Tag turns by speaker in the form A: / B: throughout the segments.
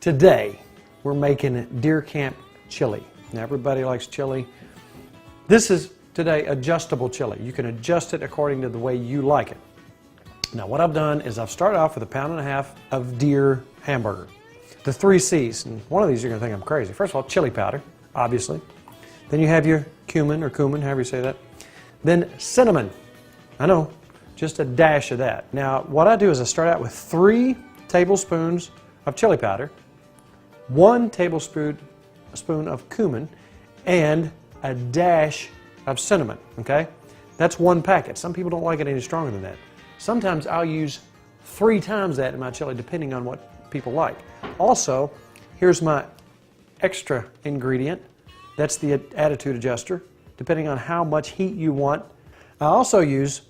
A: Today, we're making deer camp chili. Now, everybody likes chili. This is today adjustable chili. You can adjust it according to the way you like it. Now, what I've done is I've started off with 1.5 pounds of deer hamburger. The 3 C's, and one of these you're going to think I'm crazy. First of all, chili powder, obviously. Then you have your cumin, however you say that. Then cinnamon. I know, just a dash of that. Now, what I do is I start out with 3 tablespoons of chili powder, 1 tablespoon of cumin, and a dash of cinnamon, okay? That's 1 packet. Some people don't like it any stronger than that. Sometimes I'll use 3 times that in my chili, depending on what people like. Also, here's my extra ingredient. That's the attitude adjuster, depending on how much heat you want. I also use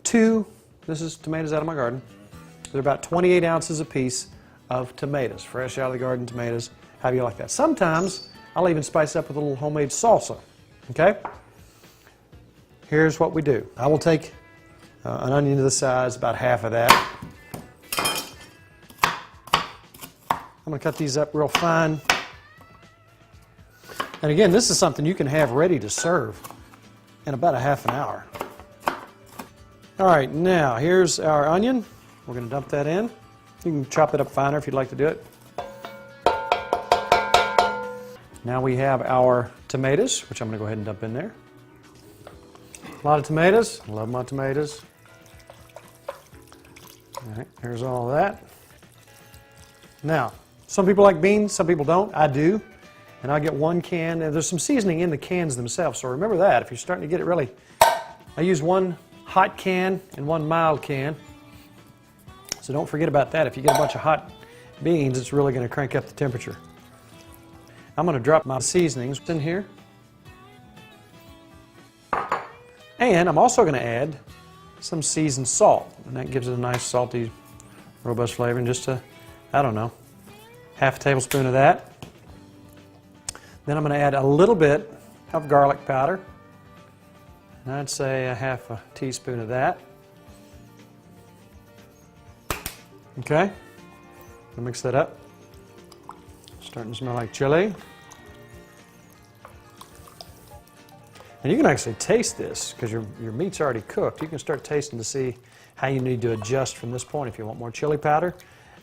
A: 2, this is tomatoes out of my garden. They're about 28 ounces a piece of tomatoes, fresh out of the garden tomatoes, how do you like that? Sometimes I'll even spice up with a little homemade salsa, okay? Here's what we do. I will take an onion to the size, about half of that. I'm going to cut these up real fine. And again, this is something you can have ready to serve in about ½ an hour. All right, now here's our onion. We're going to dump that in. You can chop it up finer if you'd like to do it. Now we have our tomatoes, which I'm going to go ahead and dump in there. A lot of tomatoes. I love my tomatoes. All right, here's all of that. Now, some people like beans, some people don't. I do. And I get 1 can. And there's some seasoning in the cans themselves, so remember that. If you're starting to get it really, I use 1 hot can and 1 mild can. So don't forget about that. If you get a bunch of hot beans, it's really going to crank up the temperature. I'm going to drop my seasonings in here. And I'm also going to add some seasoned salt. And that gives it a nice salty, robust flavor. And just I don't know, ½ tablespoon of that. Then I'm going to add a little bit of garlic powder. And I'd say ½ teaspoon of that. Okay, I'll mix that up. Starting to smell like chili. And you can actually taste this because your meat's already cooked. You can start tasting to see how you need to adjust from this point. If you want more chili powder,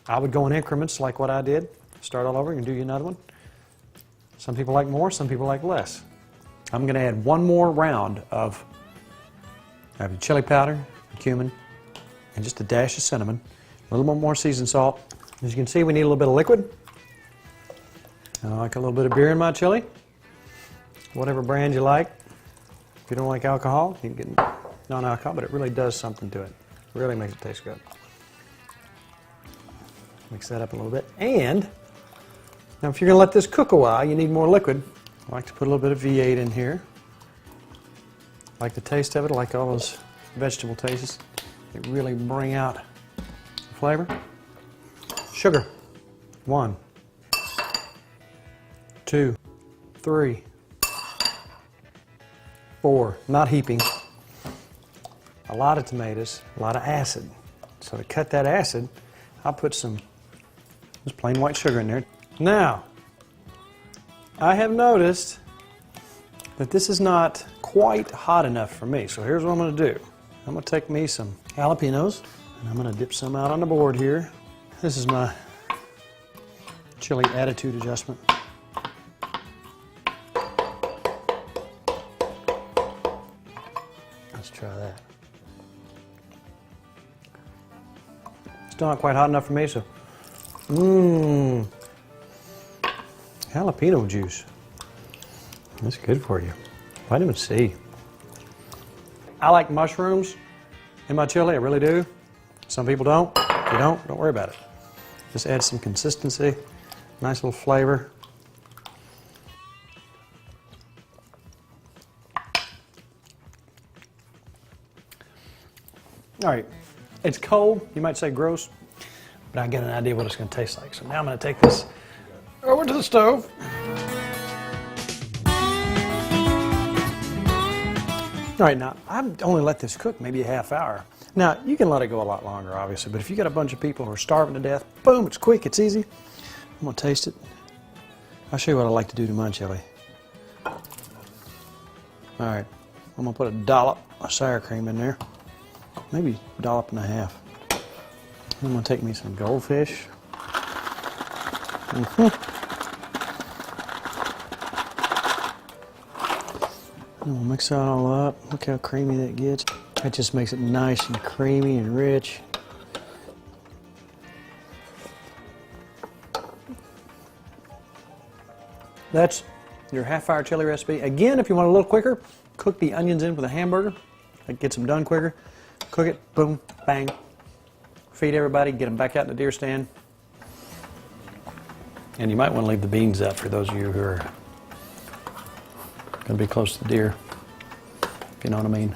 A: I would go in increments like what I did. Start all over and do you another one. Some people like more, some people like less. I'm going to add 1 more round of chili powder, cumin, and just a dash of cinnamon. A little bit more seasoned salt. As you can see, we need a little bit of liquid. I like a little bit of beer in my chili. Whatever brand you like. If you don't like alcohol, you can get non-alcohol, but it really does something to it. It really makes it taste good. Mix that up a little bit. And now if you're going to let this cook a while, you need more liquid. I like to put a little bit of V8 in here. I like the taste of it. I like all those vegetable tastes. They really bring out the flavor. Sugar. 1, 2, 3, 4. Not heaping. A lot of tomatoes, a lot of acid. So to cut that acid, I'll put some just plain white sugar in there. Now, I have noticed that this is not quite hot enough for me. So here's what I'm going to do. I'm going to take me some jalapenos, and I'm going to dip some out on the board here. This is my chili attitude adjustment. Let's try that. Still not quite hot enough for me, so jalapeno juice. That's good for you. Vitamin C. I like mushrooms in my chili, I really do. Some people don't. If you don't worry about it. Just add some consistency, nice little flavor. All right, it's cold, you might say gross, but I get an idea what it's going to taste like. So now I'm going to take this over to the stove. All right, now I've only let this cook maybe a ½ hour. Now, you can let it go a lot longer, obviously, but if you got a bunch of people who are starving to death, boom, it's quick, it's easy. I'm going to taste it. I'll show you what I like to do to my chili. All right, I'm going to put a dollop of sour cream in there. Maybe a dollop and a half. I'm going to take me some goldfish. And we'll mix that all up. Look how creamy that gets. That just makes it nice and creamy and rich. That's your half-hour chili recipe. Again, if you want a little quicker, cook the onions in with a hamburger. That gets them done quicker. Cook it, boom, bang. Feed everybody, get them back out in the deer stand. And you might want to leave the beans up for those of you who are going to be close to the deer, if you know what I mean.